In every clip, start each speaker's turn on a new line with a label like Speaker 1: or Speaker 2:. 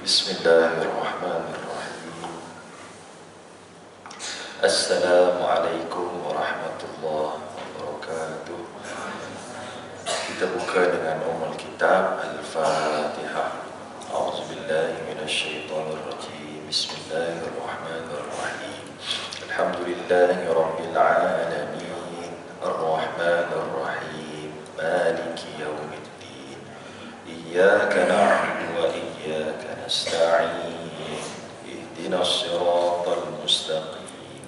Speaker 1: Bismillahirrahmanirrahim. Assalamualaikum warahmatullahi wabarakatuh. Kita buka dengan Kitab Al-Fatihah. A'udzubillahi minasyaitonirrajim. Bismillahirrahmanirrahim. Alhamdulillahi rabbil alamin. Ar-Rahmanir-Rahim. Maliki yaumiddin. Iyyaka na'budu wa iyyaka nasta'in. Ihdinas siratal mustaqim.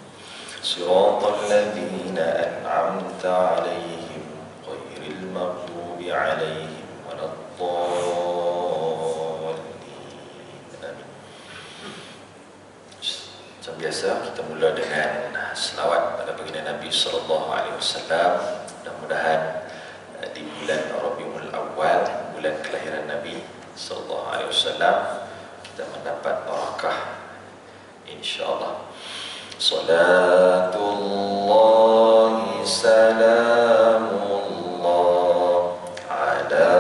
Speaker 1: Siratal ladzina an'amta 'alaihim ghairil maghdubi 'alaihim waladdallin. Amin. Macam biasa kita mula dengan selawat pada baginda Nabi sallallahu alaihi wasallam. Mudah-mudahan di bulan Rabiul Awal, bulan kelahiran Nabi sallallahu alaihi wasallam, kita mendapat barakah insyaallah. Salatullahi salamullah ala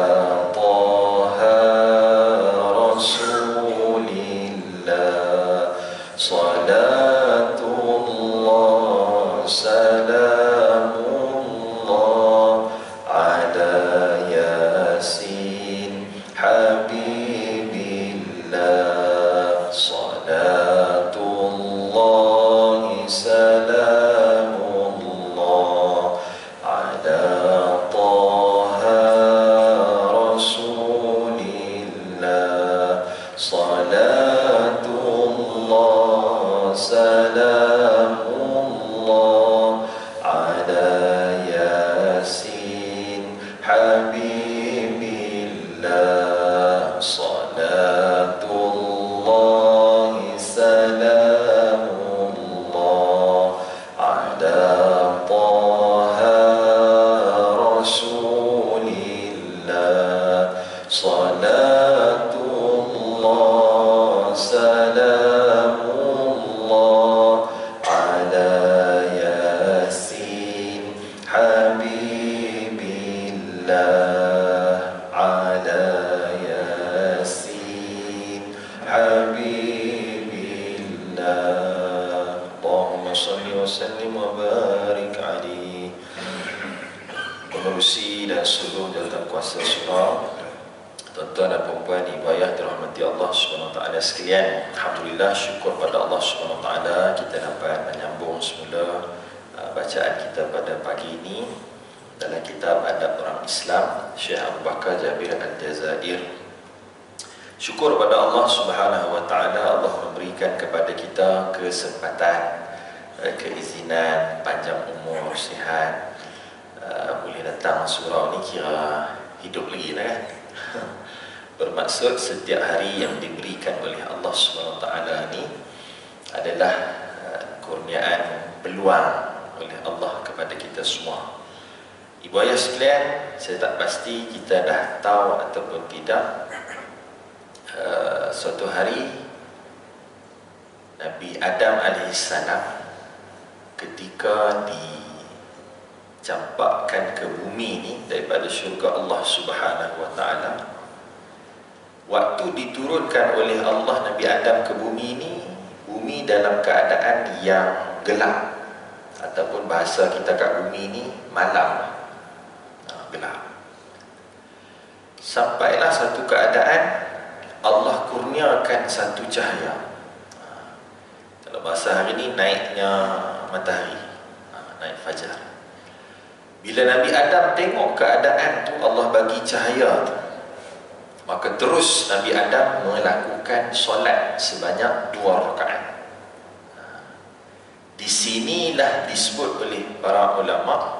Speaker 1: taha rasulillah. Salatullah salamullah ala yasin habibillah. Salatullah salamullah ala taha rasulillah. Salatullah salamullah ala yasin habibillah. Salatullah salamullah ala taha rasulillah. Salatullah salamullah ala yasin habibillah. Ala yasin habibillah. Allahumma salli wa sallim wa barik alaihi. Pengurusi dan seluruh jawatan kuasa surau, tuan-tuan dan puan-puan ibu ayah dirahmati Allah SWT sekalian. Alhamdulillah, syukur pada Allah SWT kita dapat menyambung semula bacaan kita pada pagi ini dalam kitab Adab Orang Islam Syekh Abu Bakar Jabir Al-Jazair. Syukur pada Allah SWT, Allah memberikan kepada kita kesempatan, keizinan, panjang umur, sihat, boleh datang surau ni, kira hidup lagi lah kan. Bermaksud setiap hari yang diberikan oleh Allah SWT ni adalah kurniaan, peluang oleh Allah kepada kita semua. Ibu ayah sekalian, saya tak pasti kita dah tahu ataupun tidak, suatu hari Nabi Adam AS ketika dicampakkan ke bumi ni daripada syurga Allah Subhanahu wa ta'ala, waktu diturunkan oleh Allah Nabi Adam ke bumi ni, bumi dalam keadaan yang gelap, ataupun bahasa kita kat bumi ni malam, gelap. Sampailah satu keadaan Allah kurniakan satu cahaya. Kalau bahasa hari ni, naiknya matahari, naik fajar. Bila Nabi Adam tengok keadaan tu, Allah bagi cahaya tu, maka terus Nabi Adam melakukan solat sebanyak 2 rakaat. Di sinilah disebut oleh para ulama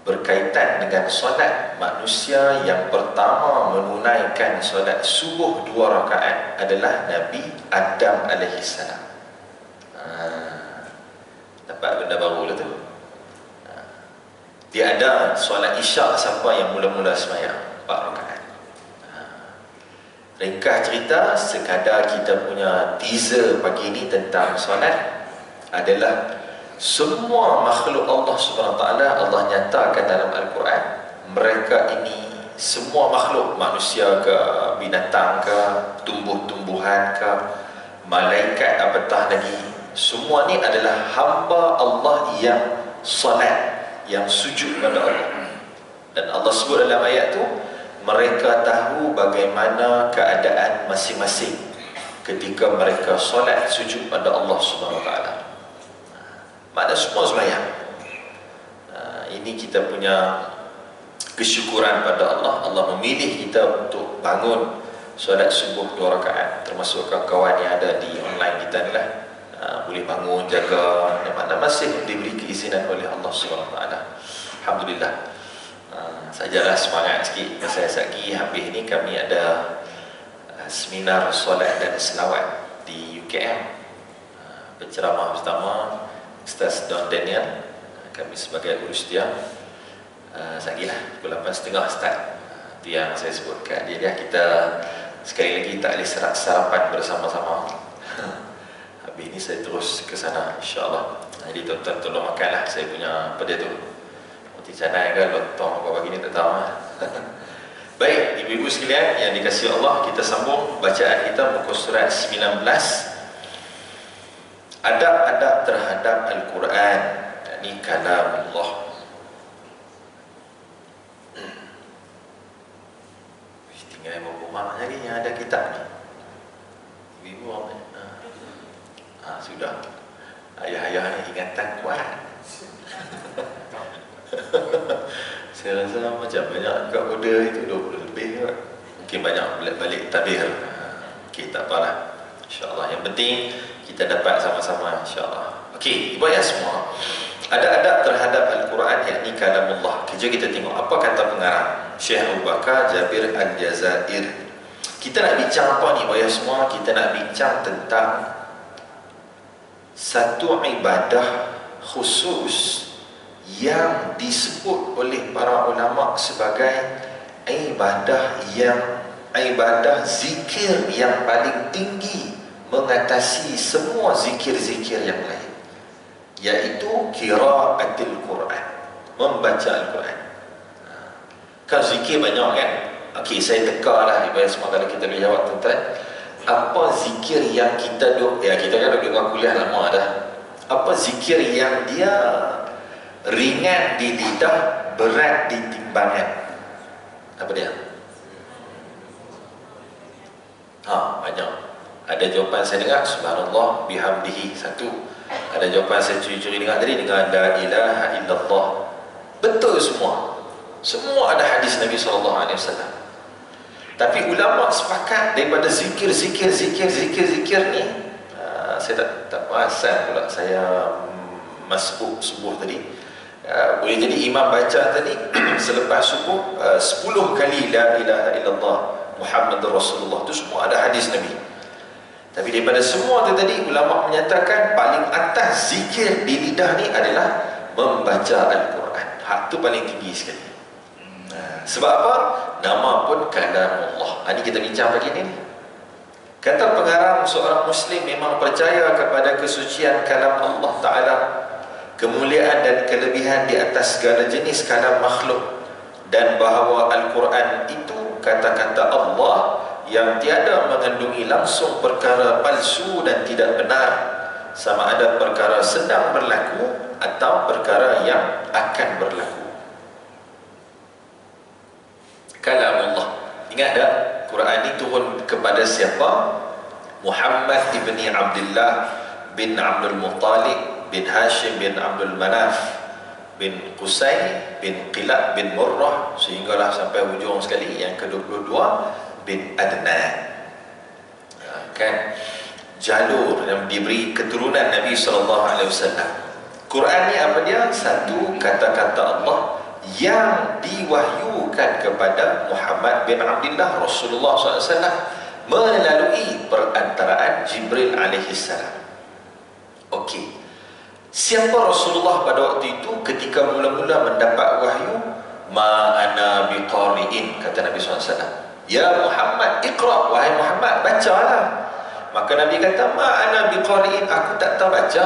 Speaker 1: berkaitan dengan solat manusia yang pertama menunaikan solat subuh 2 rakaat adalah Nabi Adam AS. Dapat benda baru lah tu. Dia ada solat isyak, siapa yang mula-mula sembahyang 4 rakaat. Ringkas cerita, sekadar kita punya teaser pagi ni tentang solat adalah semua makhluk Allah SWT, Allah nyatakan dalam Al-Quran, mereka ini semua makhluk, manusia ke, binatang ke, tumbuh-tumbuhan ke, malaikat apatah lagi, semua ni adalah hamba Allah yang salat, yang sujud pada Allah. Dan Allah sebut dalam ayat tu, mereka tahu bagaimana keadaan masing-masing ketika mereka solat sujud pada Allah Subhanahu Wa Taala. Maknanya semua sembahyang. Ini kita punya kesyukuran pada Allah. Allah memilih kita untuk bangun solat subuh 2 rakaat, termasuk kawan-kawan yang ada di online kita ni lah. Boleh bangun, jaga, dan masih diberi keizinan oleh Allah Subhanahu Wa Taala. Alhamdulillah. Sajalah semangat sikit. Masa lagi habis ni kami ada seminar solat dan selawat di UKM. Penceramah pertama Ustaz Don Daniel, kami sebagai urus dia. Lagi lah pukul 8.30 start. Itu yang saya sebutkan dia. Kita sekali lagi tak boleh sarapan bersama-sama. Habis ni saya terus ke sana insya-Allah. Jadi tuan-tuan tolong makanlah saya punya apa dia tu, roti canai ke lontong apa pagi ni tak tahu. Baik, ibu-ibu sekalian yang dikasihi Allah, kita sambung bacaan kita muka surat 19. Adab-adab terhadap Al-Quran, yakni kalam Allah. Tinggal beberapa rumah lagi yang ada kitab ni. Ibu-ibu apa? Sudah. Ayah-ayah ni ingatan kuat. Saya rasa macam banyak kat order itu 20 lebih kot. Mungkin banyak balik tabir. Okey, tak apalah. InsyaAllah. Yang penting kita dapat sama-sama insyaAllah. Okey, ibu ayah semua, ada adab terhadap Al-Quran, yakni kalamullah. Kejap kita tengok apa kata pengarang Syekh Abu Bakar Jabir Al-Jazair. Kita nak bincang apa ni ibu ayah semua? Kita nak bincang tentang satu ibadah khusus yang disebut oleh para ulama sebagai ibadah zikir yang paling tinggi mengatasi semua zikir-zikir yang lain, iaitu qiraatul Quran, membaca Al-Quran. Kan zikir banyak kan? Okey, saya tekarlah ibadah semua kalau kita boleh jawab tuan-tuan. Apa zikir yang kita kita kan duduk dengan kuliah lama dah. Apa zikir yang dia ringan di lidah, berat di timbangan? Apa dia? Banyak. Ada jawapan saya dengar subhanallah bihamdihi, satu. Ada jawapan saya curi-curi dengar tadi dengan la ilaha illallah. Betul semua. Semua ada hadis Nabi SAW. Tapi ulama sepakat daripada zikir ni, saya tak perasan pula saya masbuk subuh tadi. Boleh jadi imam baca tadi selepas subuh 10 kali la ilaha illallah Muhammadur Rasulullah, tu semua ada hadis Nabi. Tapi daripada semua tu tadi, ulama menyatakan paling atas zikir di lidah ni adalah membaca Al-Quran. Hak tu paling tinggi sekali. Sebab apa? Nama pun kalamullah. Ini kita bincang pagi ni. Kata pengarang, seorang Muslim memang percaya kepada kesucian kalam Allah Ta'ala, kemuliaan dan kelebihan di atas segala jenis kalam makhluk, dan bahawa Al-Quran itu kata-kata Allah yang tiada mengandungi langsung perkara palsu dan tidak benar, sama ada perkara sedang berlaku atau perkara yang akan berlaku. Kalamullah. Ingat tak? Quran ini turun kepada siapa? Muhammad ibni Abdullah bin Abdul Muttalib bin Hashim bin Abdul Manaf bin Qusay bin Qilab bin Murrah, sehinggalah sampai hujung sekali yang ke-22 bin Adnan. Kan jalur yang diberi keturunan Nabi SAW. Quran ni apa dia? Satu kata-kata Allah yang diwahyukan kepada Muhammad bin Abdullah Rasulullah SAW melalui perantaraan Jibril alaihissalam. Okey, siapa Rasulullah pada waktu itu ketika mula-mula mendapat wahyu? Ma ana biqari'in, kata Nabi SAW. Ya Muhammad, iqra', wahai Muhammad, bacalah. Maka Nabi kata, ma ana biqari'in, aku tak tahu baca.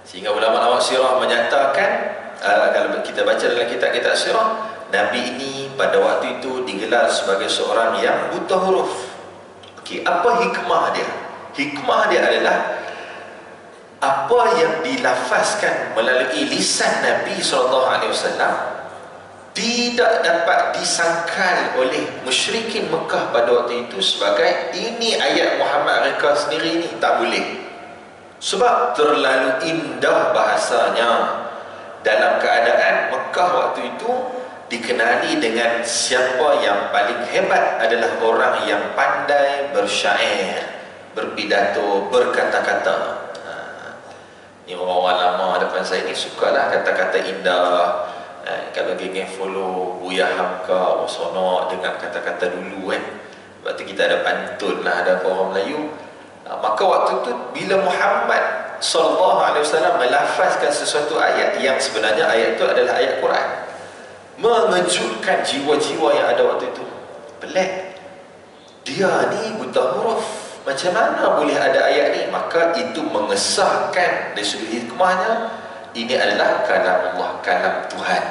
Speaker 1: Sehingga ulama-ulama sirah menyatakan, kalau kita baca dalam kitab-kitab sirah, Nabi ini pada waktu itu digelar sebagai seorang yang buta huruf. Okey, apa hikmah dia? Hikmah dia adalah apa yang dilafazkan melalui lisan Nabi SAW tidak dapat disangkal oleh musyrikin Mekah pada waktu itu sebagai ini ayat Muhammad reka sendiri, ni tak boleh, sebab terlalu indah bahasanya. Dalam keadaan Mekah waktu itu dikenali dengan siapa yang paling hebat adalah orang yang pandai bersyair, berpidato, berkata-kata. Ni orang-orang lama depan saya ni sukalah kata-kata indah. Kalau geng follow Buya Hamka, Osono dengan kata-kata dulu kan. Sebab tu kita ada pantun lah, ada orang Melayu. Maka waktu tu bila Muhammad SAW melafazkan sesuatu ayat yang sebenarnya ayat itu adalah ayat Quran, mengejutkan jiwa-jiwa yang ada waktu itu. Pelik, dia ni buta huruf, macam mana boleh ada ayat ni? Maka itu mengesahkan dari sudut hikmahnya, ini adalah kalam Allah, kalam Tuhan,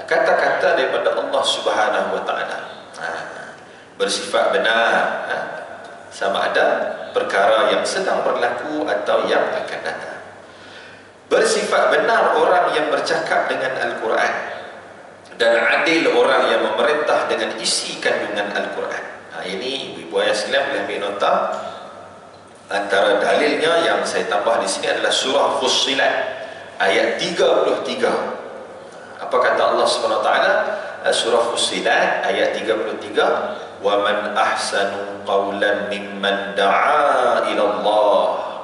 Speaker 1: kata-kata daripada Allah Subhanahu Wa Taala, bersifat benar, sama ada perkara yang sedang berlaku atau yang akan datang. Bersifat benar orang yang bercakap dengan Al-Quran, dan adil orang yang memerintah dengan isi kandungan Al-Quran. Ini ibu-ibu ayah sekalian boleh ambil nota. Antara dalilnya yang saya tambah di sini adalah surah Fussilat ayat 33. Apa kata Allah SWT? Surah Fussilat ayat 33, wa man ahsanu qawlan mimman da'a ila Allah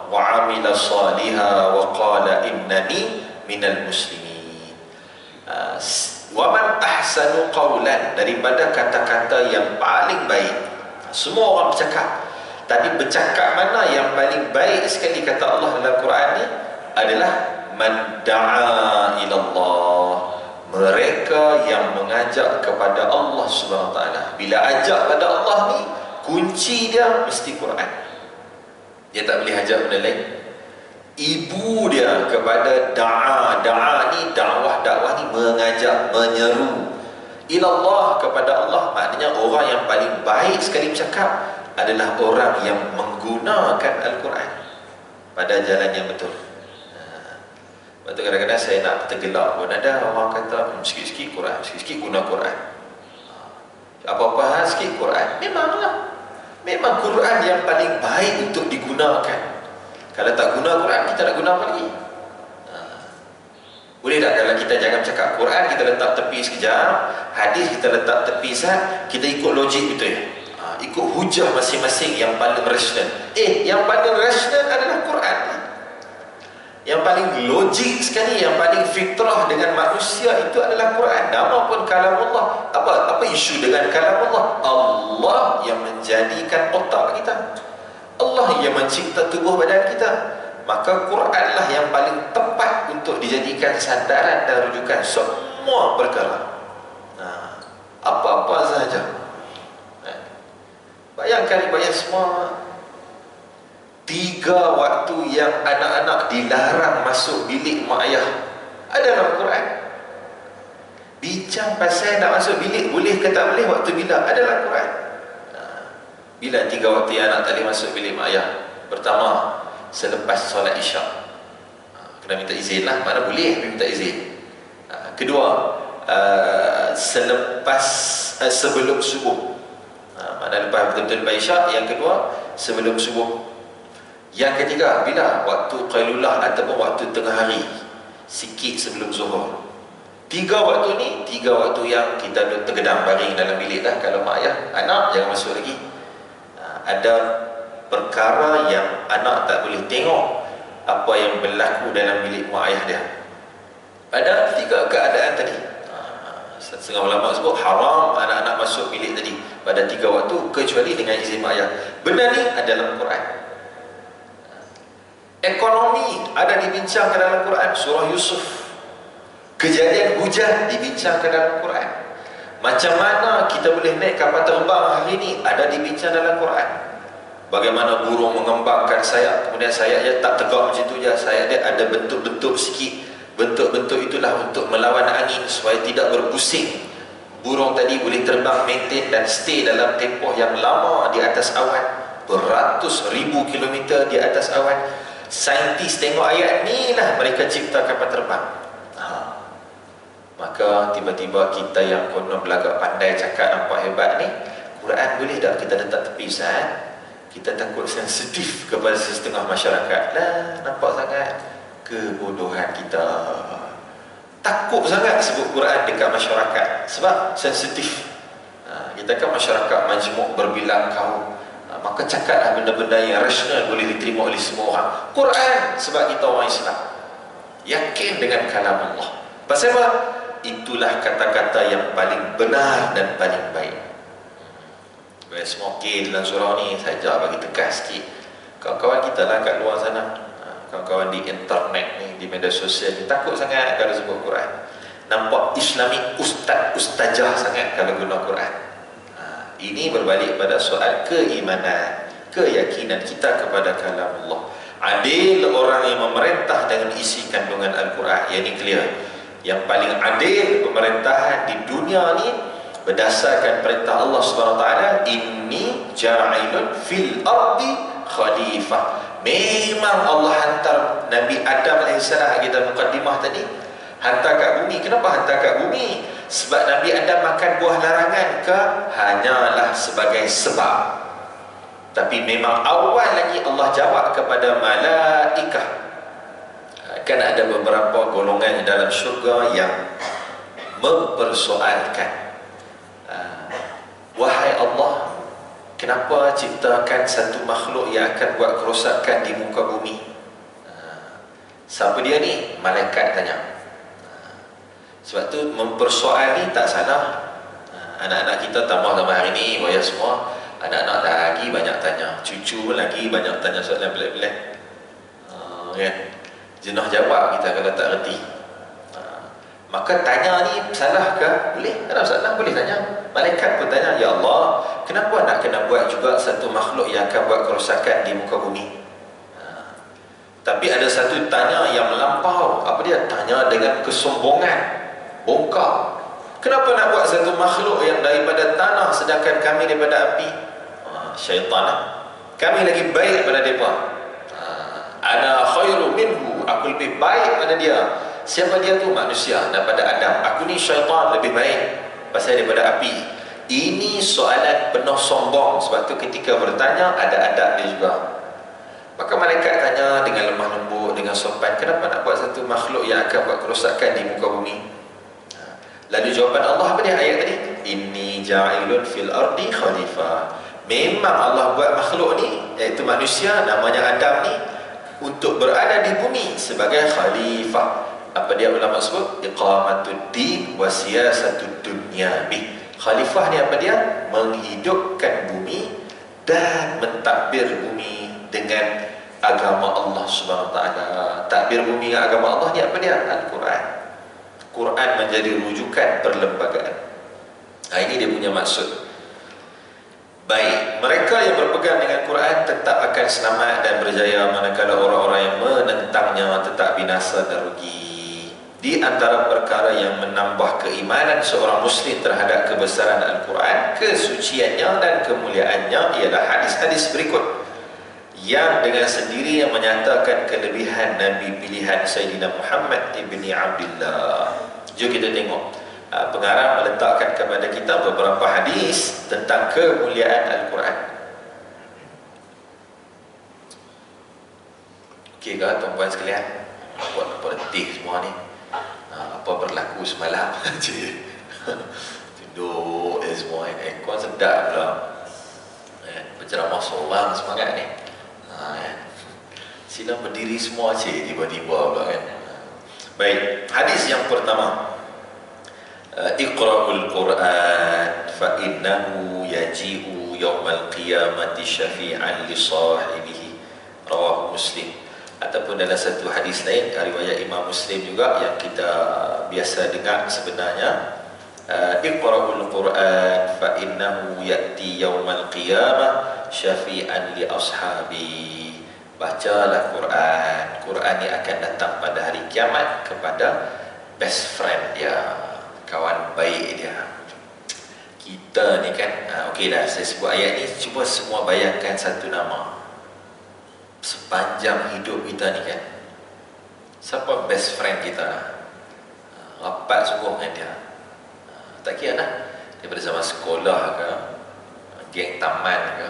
Speaker 1: wa 'amila salihan wa qala innani minal muslimin. Wa man ahsanu qawlan, daripada kata-kata yang paling baik. Semua orang bercakap, tapi bercakap mana yang paling baik sekali kata Allah dalam Quran ni adalah man da'a ila Allah, mereka yang mengajak kepada Allah Subhanahu Wa Taala. Bila ajak pada Allah ni, kunci dia mesti Quran. Dia tak boleh ajak benda lain. Ibu dia kepada dakwah ni, dakwah ni mengajak, menyeru ilallah, kepada Allah. Maknanya orang yang paling baik sekali bercakap adalah orang yang menggunakan Al-Quran pada jalan yang betul. Lepas tu kadang-kadang saya nak tergelak pun ada orang kata sikit-sikit Quran, sikit-sikit guna Quran, apa-apa hal sikit Quran. Memanglah, memang Quran yang paling baik untuk digunakan. Kalau tak guna Quran, kita nak guna apa lagi? Boleh tak kalau kita jangan cakap Quran, kita letak tepi sekejap, hadis kita letak tepi sat, kita ikut logik betul ya? Ikut hujah masing-masing yang paling rasional. Yang paling rasional adalah Quran. Yang paling logik sekali, yang paling fitrah dengan manusia itu adalah Quran. Nama pun kalam Allah. Apa isu dengan kalam Allah? Allah yang menjadikan otak kita, Allah yang mencipta tubuh badan kita. Maka Quranlah yang paling tepat untuk dijadikan sandaran dan rujukan semua perkara, apa-apa sahaja. Bayangkan semua 3 waktu yang anak-anak dilarang masuk bilik mak ayah ada dalam Quran. Bincang pasal nak masuk bilik boleh ke tak boleh, waktu bila ada dalam Quran. Bila 3 waktu yang anak tak boleh masuk bilik mak ayah? Pertama, selepas solat isyak, kena minta izin lah, mana boleh minta izin. Kedua, sebelum subuh, mana lepas betul-betul lepas isyak. Yang kedua, sebelum subuh. Yang ketiga, bila? Waktu qailulah ataupun waktu tengah hari, sikit sebelum zuhur. 3 waktu ni, 3 waktu yang kita duduk tergedam baring dalam bilik dah. Kalau mak ayah, anak jangan masuk lagi. Ada perkara yang anak tak boleh tengok apa yang berlaku dalam bilik mak ayah dia. Ada 3 keadaan tadi. Setengah ulama sebut haram anak-anak masuk bilik tadi pada 3 waktu kecuali dengan izin mak ayah. Benda ni ada dalam Quran. Ekonomi ada dibincangkan dalam Quran, surah Yusuf. Kejadian hujan dibincangkan dalam Quran. Macam mana kita boleh naik kapal terbang hari ini ada dibincang dalam Quran. Bagaimana burung mengembangkan sayap, kemudian sayapnya tak tegak macam tu je, sayap dia ada bentuk-bentuk sikit. Bentuk-bentuk itulah untuk melawan angin supaya tidak berpusing Burung tadi boleh terbang, maintain dan stay dalam tempoh yang lama di atas awan, beratus ribu kilometer di atas awan. Saintis tengok ayat ni lah mereka cipta kapal terbang. Maka tiba-tiba kita yang konon belagak pandai cakap nampak hebat ni, Quran boleh tak kita letak tepi Ustaz? Kita takut sensitif kepada setengah masyarakat. Lah, nampak sangat kebodohan kita. Takut sangat sebut Quran dekat masyarakat sebab sensitif. Kita kan masyarakat majmuk berbilang kaum, maka cakaplah benda-benda yang rasional boleh diterima oleh semua orang. Quran sebab kita orang Islam yakin dengan kalam Allah. Pasal apa? Itulah kata-kata yang paling benar dan paling baik. Semua okey dalam surah ni, saja bagi tegas sikit. Kawan-kawan kita lah kat luar sana, kawan-kawan di internet ni, di media sosial ni, takut sangat kalau sebut Quran. Nampak Islami ustazah sangat kalau guna Quran. Ini berbalik pada soal keimanan, keyakinan kita kepada kalam Allah. Adil orang yang memerintah dengan isi kandungan Al-Quran. Yang ini clear. Yang paling adil pemerintahan di dunia ni berdasarkan perintah Allah SWT, inni ja'ilun fil ardi khalifah. Memang Allah hantar Nabi Adam AS, kita mukaddimah tadi, hantar kat bumi. Kenapa hantar kat bumi? Sebab Nabi Adam makan buah larangan ke? Hanyalah sebagai sebab. Tapi memang awal lagi Allah jawab kepada malaikah. Kan ada beberapa golongan dalam syurga yang mempersoalkan, wahai Allah, kenapa ciptakan satu makhluk yang akan buat kerosakan di muka bumi? Siapa dia ni? Malaikat tanya. Sebab tu mempersoal ni tak salah. Anak-anak kita tambah hari ni, wayah semua, anak-anak lagi banyak tanya, cucu pun lagi banyak tanya soalan pelik-pelik. Kan? Jenuh jawab kita kalau tak reti. Maka tanya ni salah ke? Boleh, tak ada masalah, boleh tanya. Malaikat pun tanya, ya Allah, kenapa nak kena buat juga satu makhluk yang akan buat kerosakan di muka bumi? Tapi ada satu tanya yang melampau. Apa dia? Tanya dengan kesombongan, bongkar. Kenapa nak buat satu makhluk yang daripada tanah sedangkan kami daripada api? Syaitan lah. Kami lagi baik pada mereka. Ana khairu minhu, aku lebih baik pada dia. Siapa dia tu? Manusia daripada Adam. Aku ni syaitan, lebih baik pasal daripada api. Ini soalan penuh sombong. Sebab tu ketika bertanya ada adab dia juga. Maka malaikat tanya dengan lemah lembut, dengan sopan, kenapa nak buat satu makhluk yang akan buat kerosakan di muka bumi? Lalu jawapan Allah apa dia ayat tadi? Inni ja'ilun fil ardi khalifah. Memang Allah buat makhluk ni, iaitu manusia, namanya Adam ni, untuk berada di bumi sebagai khalifah. Apa dia ulama sebut? Iqamatud din wa siyasatud dunya bih. Khalifah ni apa dia? Menghidupkan bumi dan mentadbir bumi dengan agama Allah Subhanahu Wa Taala. Tadbir bumi dengan agama Allah ni apa dia? Al-Quran. Quran menjadi rujukan perlembagaan. Ini dia punya maksud. Baik, mereka yang berpegang dengan Quran tetap akan selamat dan berjaya, manakala orang-orang yang menentangnya tetap binasa dan rugi. Di antara perkara yang menambah keimanan seorang muslim terhadap kebesaran Al-Quran, kesuciannya dan kemuliaannya ialah hadis-hadis berikut yang dengan sendiri yang menyatakan kelebihan Nabi pilihan Sayyidina Muhammad ibni Abdullah. Jom kita tengok. Pengarang meletakkan kepada kita beberapa hadis tentang kemuliaan Al-Quran. Okey ke tuan-tuan sekalian? Apa letih semua ni? Apa berlaku semalam? Tidur semua, aircon sedap pula. Berceramah seorang semangat ni. Silam berdiri semua tiba-tiba pula kan. Baik, hadis yang pertama. Iqra'ul Quran fa innahu yaji'u yawmal qiyamati syafi'an li sahibihi. Rawahu Muslim. Ataupun dalam satu hadis lain riwayat Imam Muslim juga yang kita biasa dengar sebenarnya, Iqra'ul Quran fa innahu ya'ti yawmal qiyamah syafi'an li ashabi. Bacalah Quran. Quran ni akan datang pada hari kiamat kepada best friend dia, kawan baik dia. Kita ni kan, okeylah saya sebut ayat ni, cuba semua bayangkan satu nama. Sepanjang hidup kita ni kan, siapa best friend kita lah? Rapat sungguh dengan dia. Tak kira lah, daripada zaman sekolah ke, geng taman ke.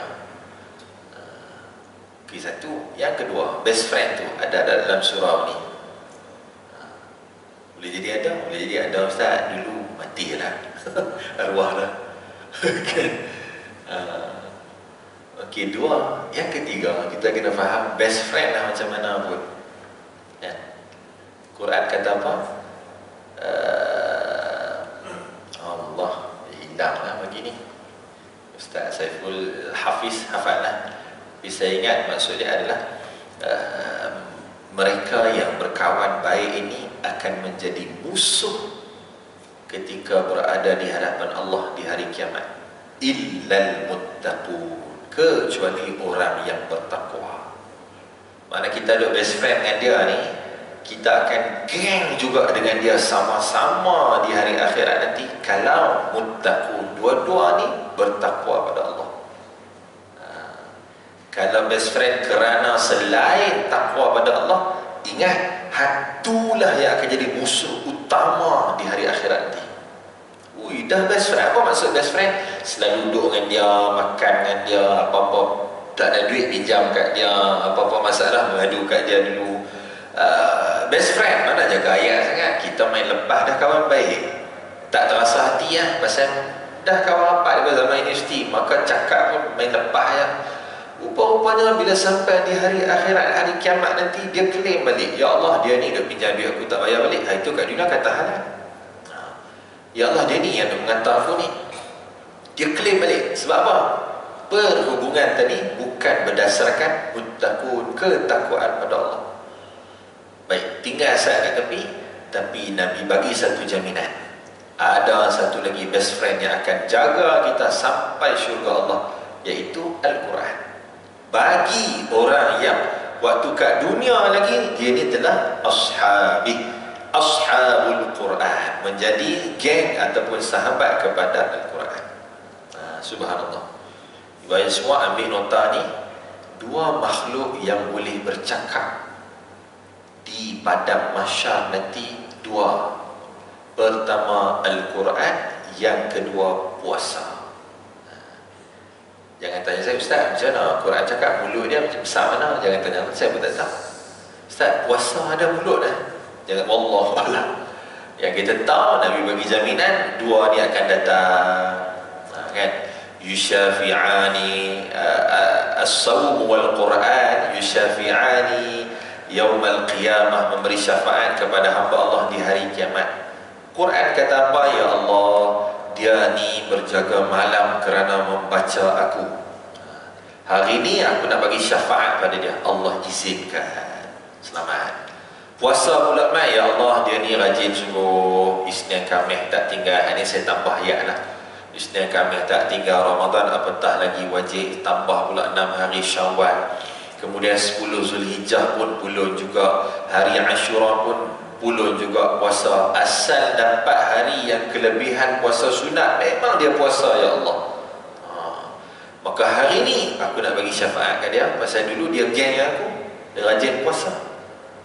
Speaker 1: Satu. Yang kedua, best friend tu ada dalam surau ni. Boleh jadi ada, boleh jadi ada ustaz. Dulu mati lah. Arwah lah. Kan? Okey, dua. Yang ketiga, kita kena faham best friend lah macam mana pun. Ya. Quran kata apa? Allah, hilang lah begini. Ustaz Saiful Hafiz hafal lah. Tapi saya ingat maksudnya adalah mereka yang berkawan baik ini akan menjadi musuh ketika berada di hadapan Allah di hari kiamat. Illal muttaqun, kecuali orang yang bertakwa. Mana kita duduk best friend dengan dia ni, kita akan geng juga dengan dia sama-sama di hari akhirat nanti kalau muttaqun, dua-dua ni bertakwa pada Allah. Kalau best friend kerana selain takwa pada Allah, ingat, hatulah yang akan jadi musuh utama di hari akhirat nanti. Ui, dah best friend. Apa maksud best friend? Selalu duduk dengan dia, makan dengan dia, apa-apa tak ada duit pinjam kat dia, apa-apa masalah mengadu kat dia dulu. Best friend, mana jaga ayat sangat. Kita main lepas dah kawan baik, tak terasa hati lah, pasal dah kawan rapat daripada zaman universiti, maka cakap pun main lepas ya. Rupa-rupanya bila sampai di hari akhirat, hari kiamat nanti, dia claim balik, ya Allah, dia ni dah pinjam duit aku tak bayar balik. Itu kat dunia kata halal. Ya Allah, dia ni yang dah mengantar aku ni. Dia claim balik. Sebab apa? Perhubungan tadi bukan berdasarkan muttaqun, ketakwaan pada Allah. Baik, tinggal saat kat tepi, tapi Nabi bagi satu jaminan. Ada satu lagi best friend yang akan jaga kita sampai syurga Allah, iaitu Al-Quran. Bagi orang yang waktu kat dunia lagi, dia ni telah ashabul Quran, menjadi geng ataupun sahabat kepada Al-Quran. Subhanallah. Ibu semua ambil nota ni. Dua makhluk yang boleh bercakap di padang mahsyar nanti, dua. Pertama Al-Quran, yang kedua puasa. Jangan tanya saya, Ustaz, macam mana Quran cakap mulut dia macam besar mana? Jangan tanya, saya pun tak tahu. Ustaz, puasa ada mulut dah. Jangan, wallahualam. Yang kita tahu, Nabi bagi jaminan, dua ni akan datang. Kan? Yushafi'ani as-sawm wal Quran yushafi'ani yaumal qiyamah, memberi syafaat kepada hamba Allah di hari kiamat. Quran kata apa? Ya Allah, dia ni berjaga malam kerana membaca aku. Hari ni aku nak bagi syafaat pada dia. Allah izinkan. Selamat. Puasa pula mai, ya Allah, dia ni rajin sungguh. Isnin Khamis tak tinggal. Ini saya tambah ayat lah. Isnin Khamis tak tinggal, Ramadan apatah lagi wajib. Tambah pula 6 hari Syawal. Kemudian 10 Zulhijjah pun pulun juga. Hari Ashura pun pulun juga puasa. Asal dapat hari yang kelebihan puasa sunat, memang dia puasa, ya Allah. Maka hari ni aku nak bagi syafaat kat dia, pasal dulu dia geng aku, dia rajin puasa.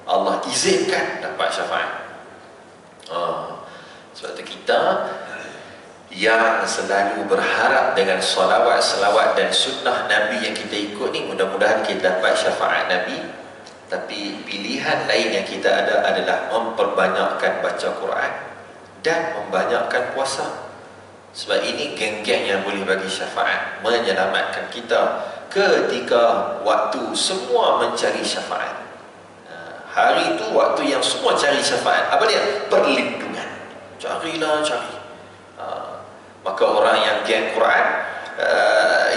Speaker 1: Allah izinkan dapat syafaat. Sebab tu kita yang selalu berharap dengan salawat dan sunnah Nabi yang kita ikut ni, mudah-mudahan kita dapat syafaat Nabi. Tapi pilihan lain yang kita ada adalah memperbanyakkan baca Quran dan membanyakkan puasa. Sebab ini geng-geng yang boleh bagi syafaat, menyelamatkan kita ketika waktu semua mencari syafaat. Hari itu waktu yang semua cari syafaat. Apa dia? Perlindungan. Carilah, cari. Maka orang yang geng Quran,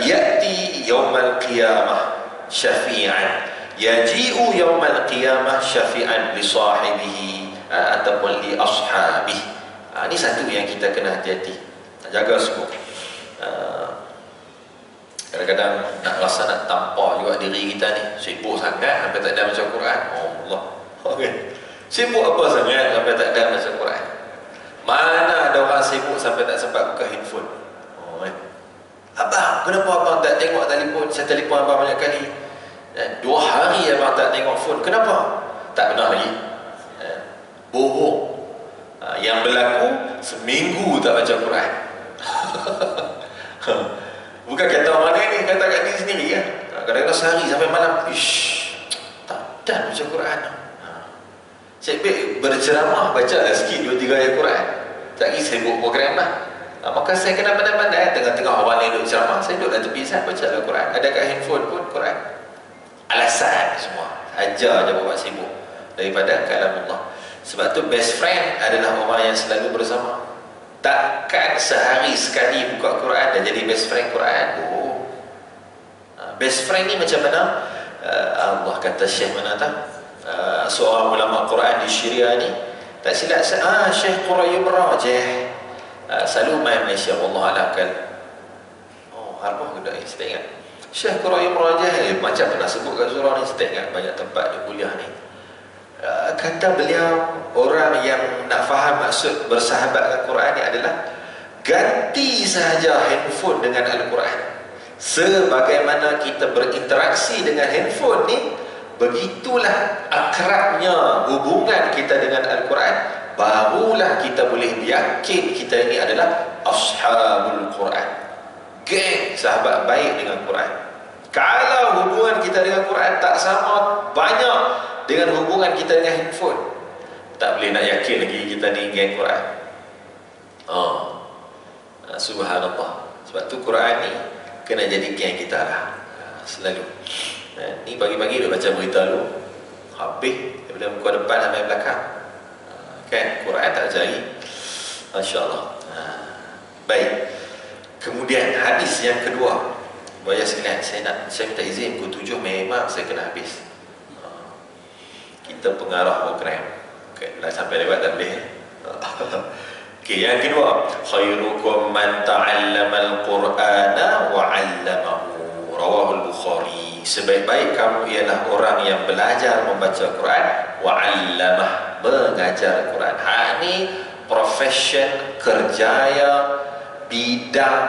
Speaker 1: ya'ti yaumal qiyamah syafi'an, yaji'u yaumal qiyamah syafi'an li sahibihi ataupun li ashabihi. Ini satu yang kita kena hati-hati, jaga semua. Kadang-kadang nak rasa nak tampar juga diri kita ni, sibuk sangat sampai tak ada baca Quran. Allah, okay. Sibuk apa sangat sampai tak ada baca Quran? Mana ada orang sibuk sampai tak sempat buka handphone? Abang, kenapa abang tak tengok telefon? Saya telefon abang banyak kali. 2 hari abang tak tengok phone. Kenapa? Tak pernah lagi. Bohong. Yang berlaku seminggu tak baca Quran. Bukan kata orang lain ni, kata kat diri sendiri kan. Kadang-kadang sehari sampai malam, tak dan baca Quran. Saya berceramah, baca lah sikit 2-3 ayat Quran. Tak lagi sibuk program lah. Maka saya kena pandai-pandai. Tengah-tengah orang lain duduk ceramah, saya duduk dalam tepi, saya baca lah Quran. Ada kat handphone pun Quran. Alasan semua, ajar je buat sibuk daripada kalamullah. Sebab tu best friend adalah orang yang selalu bersama. Takkan sehari sekali buka Quran dan jadi best friend Quran. Best friend ni macam mana? Allah kata Syekh mana tak? Seorang ulama Quran di Syria ni, tak silap Syekh Qurayyum Rajih, selalu main Malaysia, Allah alam kan. Harboh ke tak? Saya tak ingat. Syekh Qurayyum Rajih macam pernah sebut kat surah ni, saya tak ingat banyak tempat dia kuliah ni. Kata beliau, orang yang nak faham maksud bersahabat dengan Quran ni adalah ganti sahaja handphone dengan Al-Quran. Sebagaimana kita berinteraksi dengan handphone ni, begitulah akrabnya hubungan kita dengan Al-Quran. Barulah kita boleh yakin kita ini adalah ashabul Quran, geng sahabat baik dengan Quran. Kalau hubungan kita dengan Quran tak sama banyak dengan hubungan kita dengan handphone, tak boleh nak yakin lagi kita ni geng Quran. Subhanallah. Sebab tu Quran ni kena jadi geng kita lah, selalu. Ni pagi-pagi dia baca berita dulu, habis daripada muka depan sampai belakang, kan? Quran tak cari. Masya Allah. Baik. Kemudian hadis yang kedua, buaya sekalian, saya minta izin pukul 7 memang saya kena habis. Kita pengarah program, dah sampai lewat tak boleh. Okey, yang kedua, khairukum man ta'allama al-Qur'ana wa 'allamahu, rawahul Bukhari. Sebaik-baik kamu ialah orang yang belajar membaca Quran wa 'allamah, mengajar Quran. Ni profession, kerjaya, bidang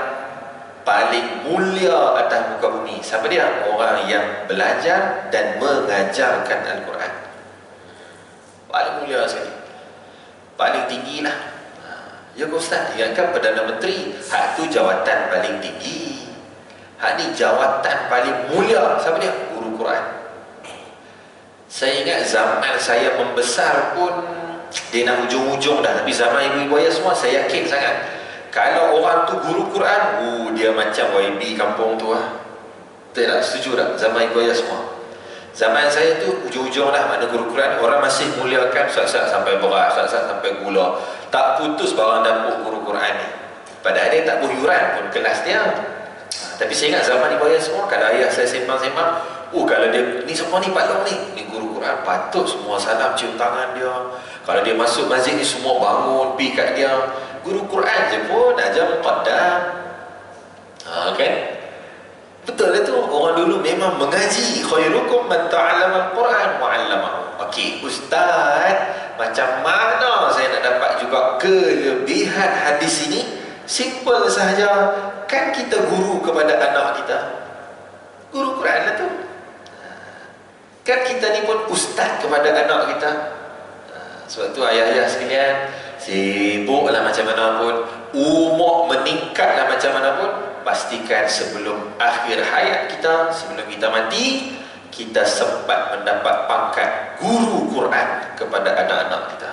Speaker 1: paling mulia atas muka bumi. Siapa dia? Orang yang belajar dan mengajarkan Al-Quran. Paling mulia sekali, paling tinggi lah. Ya Ustaz, ingatkan Perdana Menteri, hak tu jawatan paling tinggi. Hak ni jawatan paling mulia. Siapa dia? Guru Quran. Saya ingat zaman saya membesar pun dia nak hujung-hujung dah. Tapi zaman ibu-ibu ayah semua, saya yakin sangat kalau orang tu guru Quran, dia macam YB kampung tu lah. Betul tak? Setuju tak? Zaman ibu ayah semua. Zaman saya tu hujung-hujung dah, mana guru Quran, orang masih muliakan saat-saat sampai beras, saat-saat sampai gula. Tak putus barang dapur guru Quran ni. Padahal dia tak buyuran pun kelas dia. Tapi saya ingat zaman ibu ayah semua, kalau ayah saya sembang-sembang, kalau dia ni semua ni Pak Long ni guru Quran, patut semua salam cium tangan dia. Kalau dia masuk masjid ni semua bangun pergi kat dia. Guru Quran je pun ajar muqaddam. Kan? Betul lah tu. Orang dulu memang mengaji. Khairukum man ta'allama al-Quran wa 'allamahu. Okey, Ustaz, macam mana saya nak dapat juga kelebihan hadis ini? Simple sahaja. Kan kita guru kepada anak kita. Guru Quran lah tu. Kan kita ni pun ustaz kepada anak kita. Sebab tu ayah-ayah sekalian, sibuklah macam mana pun, umur meningkatlah macam mana pun, pastikan sebelum akhir hayat kita, sebelum kita mati, kita sempat mendapat pangkat guru Quran kepada anak-anak kita.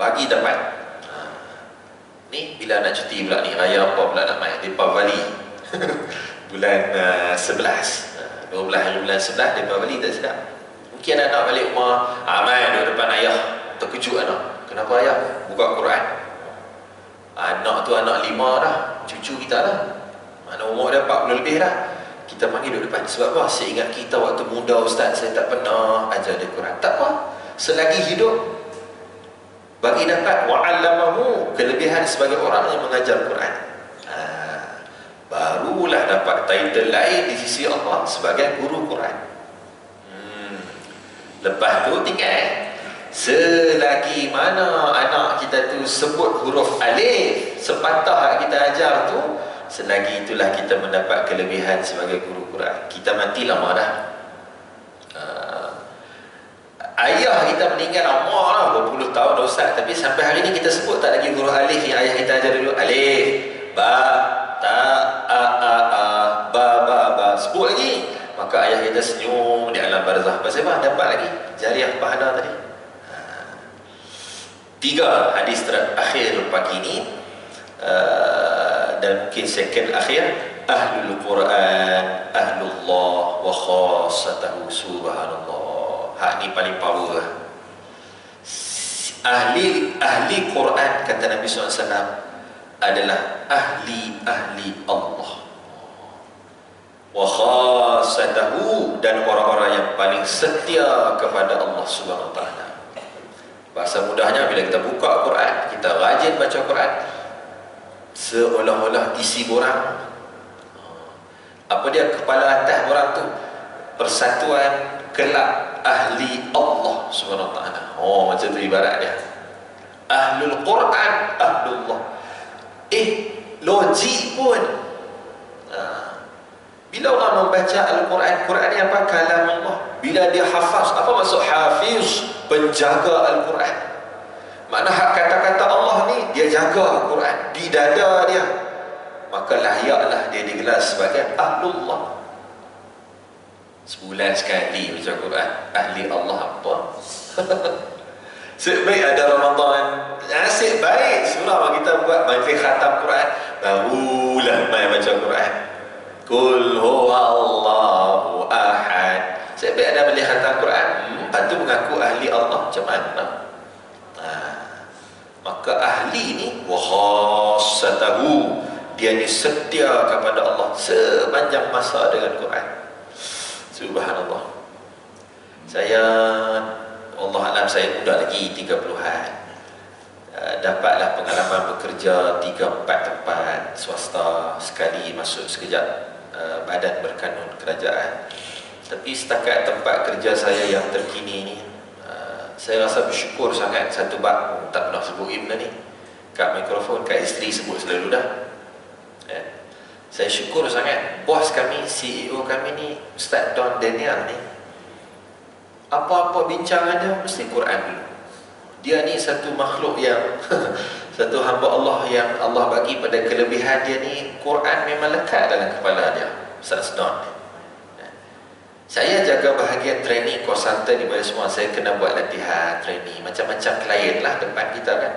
Speaker 1: Bagi dapat. Ni bila nak cuti pula ni, raya apa pula nak main? Deepavali. Bulan 11. 12 hari bulan 11 Deepavali, tak sedap. Mungkin anak balik rumah, main duduk depan ayah. Terkejut anak. Kenapa ayah? Buka Quran. Anak tu anak 5 dah, cucu kita lah. Mana umur dia 40 lebih dah. Kita panggil duduk depan. Sebab apa? Saya ingat kita waktu muda Ustaz, saya tak pernah ajar dia Quran. Tak apa, selagi hidup bagi dapat wa'allamahu, kelebihan sebagai orang yang mengajar Quran. Barulah dapat title lain di sisi Allah sebagai guru Quran. Lepas tu tinggal, selagi mana anak kita tu sebut huruf alif, sepatah kita ajar tu, selagi itulah kita mendapat kelebihan sebagai guru Quran. Kita mati lama dah. Ayah kita meninggal lama lah, berpuluh tahun dah Ustaz, tapi sampai hari ni kita sebut tak lagi huruf alif yang ayah kita ajar dulu. Alif, ba, ta, a, ba, sebut lagi. Maka ayah kita senyum di alam barzah. Pasal apa? Dapat lagi jariah pahala tadi. 3 hadis terakhir pagi ni, dan mungkin second akhir. Ahlul Quran, ahlullah wa khassatahu, subhanallah. Hak ni paling power. Ahli Quran, kata Nabi SAW, adalah ahli Allah. Wa khassatahu, dan orang-orang yang paling setia kepada Allah Subhanahu Wa Taala. Bahasa mudahnya, bila kita buka Quran, kita rajin baca Quran, seolah-olah isi borang. Apa dia kepala atas borang tu? Persatuan kelab ahli Allah Subhanahu Wa Taala. Macam tu ibarat dia. Ahlul Quran, ahlullah. Logik pun. Bila orang membaca Al-Quran, Quran ni apa? Kalam Allah. Bila dia hafaz, apa maksud hafiz? Penjaga Al-Quran. Makna hak kata-kata Allah ni, dia jaga Al-Quran di dada dia. Maka layaklah dia digelar sebagai ahlullah. Sebulan sekali baca Quran, ahli Allah apa? Sebaik ada Ramadan, nasib baik surah kita buat majlis khatam Quran, barulah main baca Quran. Kul huwallahu ahad. Sebaik ada majlis khatam Quran, lepas tu mengaku ahli Allah. Macam mana? Maka ahli ni wa khassatahu, dia ni setia kepada Allah sepanjang masa dengan Quran. Subhanallah. Saya, Allah alam, saya muda lagi, 30-an. Dapatlah pengalaman bekerja 3-4 tempat swasta, sekali masuk sekejap badan berkanun kerajaan. Tapi setakat tempat kerja saya yang terkini ni, saya rasa bersyukur sangat. Satu bab tak pernah sebut benda ni kat mikrofon, kat isteri sebut selalu dah. Saya syukur sangat bos kami, CEO kami ni, Ustaz Don Daniel ni, apa-apa bincangan dia mesti Quran dulu. Dia ni satu makhluk yang satu hamba Allah yang Allah bagi pada kelebihan dia ni, Quran memang lekat dalam kepala dia, Ustaz Don ni. Saya jaga bahagian training, konsultan di bawah semua. Saya kena buat latihan, training, macam-macam klien lah depan kita kan.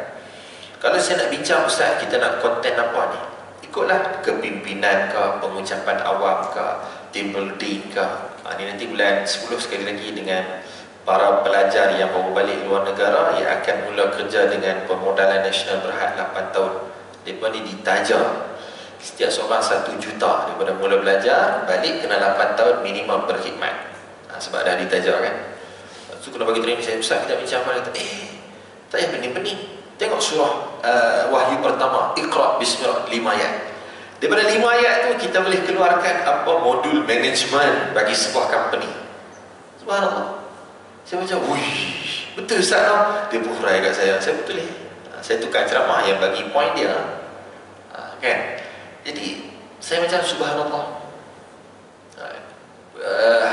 Speaker 1: Kalau saya nak bincang, Ustaz, kita nak konten apa ni, ikutlah kepimpinan ke, pengucapan awam ke, team building ke. Ini nanti bulan 10 sekali lagi dengan para pelajar yang baru balik luar negara yang akan mula kerja dengan Permodalan Nasional Berhad 8 tahun. Mereka ni ditaja setiap seorang 1 juta daripada mula belajar, balik kena 8 tahun minimum berkhidmat. Sebab dah ditaja kan. So kena bagi training. Saya, Ustaz, kita bincang apa? Kata, tak payah pening-pening. Tengok surah Wahyu pertama, Iqra Bismillah, 5 ayat. Daripada 5 ayat tu kita boleh keluarkan apa modul management bagi sebuah company. Subhanallah. Saya macam, wih, betul Ustaz tau. Dia berhurai kat saya. Saya betul ni. Saya tukar ceramah yang bagi point dia. Kan? Jadi saya macam subhanallah.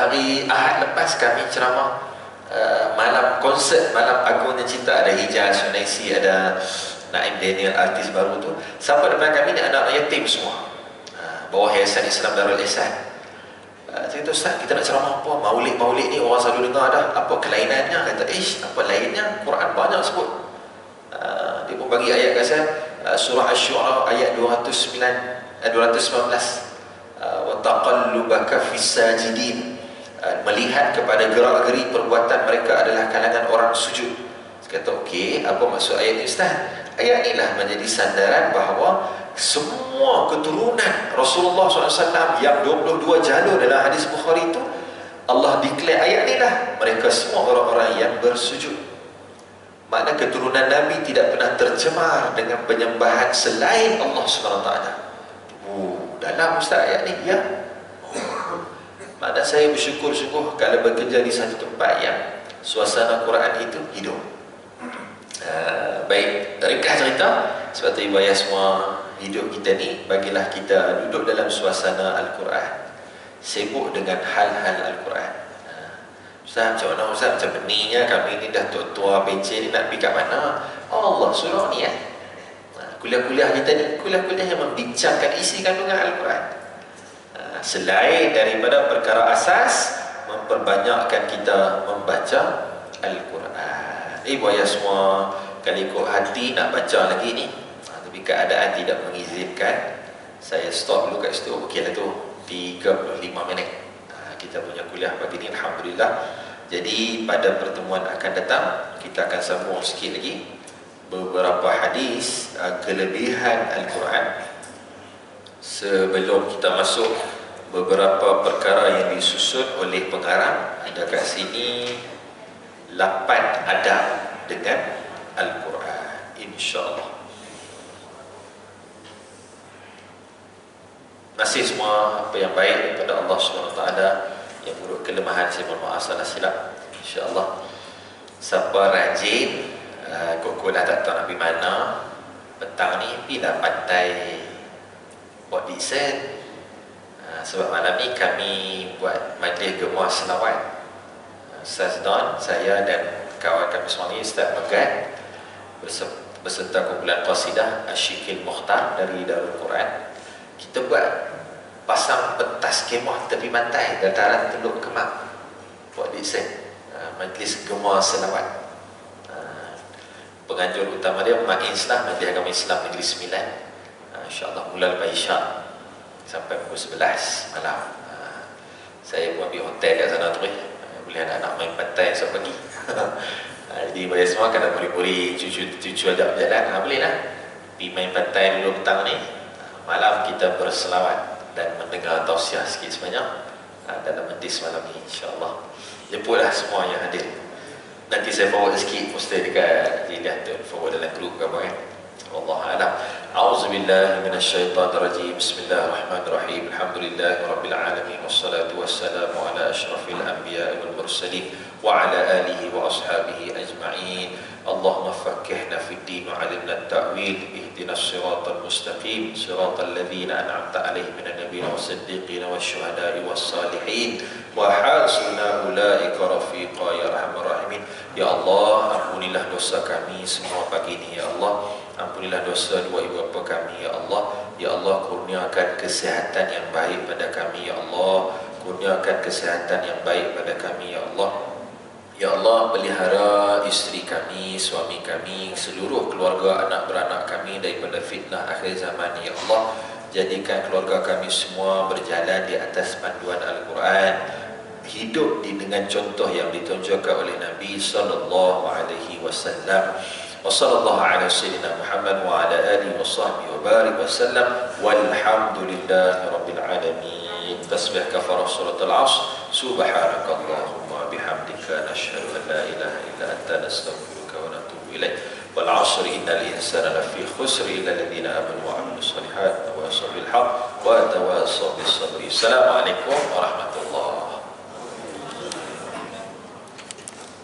Speaker 1: Hari Ahad lepas kami ceramah, malam konsert Malam Agungnya Cinta, ada Hijaz Sunaisi, ada Naim Daniel, artis baru tu. Sampai depan kami ni anak-anak yatim semua, bawah Yayasan Islam Darul Ihsan. Saya kata, Ustaz, kita nak ceramah apa? Maulid ni orang selalu dengar dah. Apa kelainannya? Kata, apa lainnya? Quran banyak sebut. Dia pun bagi ayat kat saya, surah Asy-Syu'ara ayat 219, wa taqallubaka fis sajidin, melihat kepada gerak-geri perbuatan mereka adalah kalangan orang sujud. Saya kata, okey, apa maksud ayat ni, Ustaz? Ayat inilah menjadi sandaran bahawa semua keturunan Rasulullah SAW yang 22 jalur dalam hadis Bukhari itu, Allah declare ayat ni lah, mereka semua orang-orang yang bersujud. Makna keturunan Nabi tidak pernah tercemar dengan penyembahan selain Allah SWT. Dalam Ustaz ayat ni, ya. Makna saya bersyukur-syukur kalau bekerja di satu tempat yang suasana Quran itu hidup. Baik, ringkas cerita. Sebab tu ibu ayah semua hidup kita ni, bagilah kita duduk dalam suasana Al-Quran, sibuk dengan hal-hal Al-Quran. Ustaz, macam mana Ustaz? Macam beningnya kami ni dah tua-tua pencen ni, nak pergi kat mana? Allah suruh ni kan. Kuliah-kuliah kita ni, kuliah-kuliah yang membincangkan isi kandungan Al-Quran. Selain daripada perkara asas, memperbanyakkan kita membaca Al-Quran. Buaya semua, kalau ikut hati nak baca lagi ni, tapi keadaan tidak mengizinkan, saya stop dulu kat situ. Okey lah tu, 35 minit kita punya kuliah pagi ni, Alhamdulillah. Jadi pada pertemuan akan datang, kita akan sambung sikit lagi beberapa hadis kelebihan Al-Quran, sebelum kita masuk beberapa perkara yang disusun oleh pengarang. Ada kat sini 8 adab dengan Al-Quran, insya-Allah. Masih semua apa yang baik daripada Allah SWT. Yang buruk kelemahan saya mohon maaf, salah silap, insya-Allah. Siapa rajin kok dah tak tahu nak pergi mana petang ni, pergilah pantai buat desain. Sebab malam ni kami buat majlis gemah selawat. Ustaz Don, saya dan kawan kami semua ni, Ustaz Megat, beserta kumpulan qasidah Asyikil Mukhtar dari Darul Quran, kita buat pasang pentas kemah tepi pantai dataran Teluk Kemang, buat desain majlis gemah selawat. Penganjur utama dia Mak Islam, Majlis Agama Islam Negeri Sembilan. InsyaAllah mula lepas Isyak sampai pukul 11 malam. Saya pun ambil hotel kat sana tu, boleh anak-anak main pantai esok pagi. Jadi bagi semua, kalau boleh cucu ajak berjalan, boleh lah pergi main pantai dulu petang ni. Malam kita berselawat dan mendengar tausiah sikit sebanyak dalam majlis malam ni, insya-Allah. Jemputlah semua yang hadir. Nanti saya forward sikit poster dekat Ziliah tu, forward dalam grup ke apa kan. Wallahu a'lam. A'udzubillahi minasyaitonir rajim. Bismillahirrahmanirrahim. Alhamdulillahirabbil alamin, wassalatu wassalamu ala asyrafil anbiya'i wal mursalin wa ala alihi wa ashabihi ajma'in. Allahumma faqqihna fid din wa 'allimna at-ta'wil. Ihdinas siratal mustaqim, siratal ladzina an'amta 'alaihim minan nabiyyin was-siddiqin wasyuhada'i was-salihin wa hasuna ulaika rafiqa ya arhamar rahimin. Ya Allah, ampunilah dosa kami semua pagi ini ya Allah. Ampunilah dosa dua ibu bapa kami ya Allah. Ya Allah, kurniakan kesihatan yang baik pada kami ya Allah. Kurniakan kesihatan yang baik pada kami ya Allah. Ya Allah, pelihara isteri kami, suami kami, seluruh keluarga anak beranak kami daripada fitnah akhir zaman ya Allah. Jadikan keluarga kami semua berjalan di atas panduan Al-Quran, hidup dengan contoh yang ditunjukkan oleh Nabi sallallahu alaihi wasallam. Wa sallallahu ala sayyidina Muhammad wa ala alihi wa sahbihi wa barik wa sallam. Walhamdulillahi rabbil alamin. Tasbih kafarah surat Al-Asr. Subhanakallahumma bihamdika nashhadu an la ilaha illa anta nastaghfiruka wa natubu ilaik. Wal 'asri innal insana lafi khusr illa alladhina amanu wa 'amilus solihat wa tawasaw bil haqq wa tawasaw bis sabri. Assalamualaikum warahmatullahi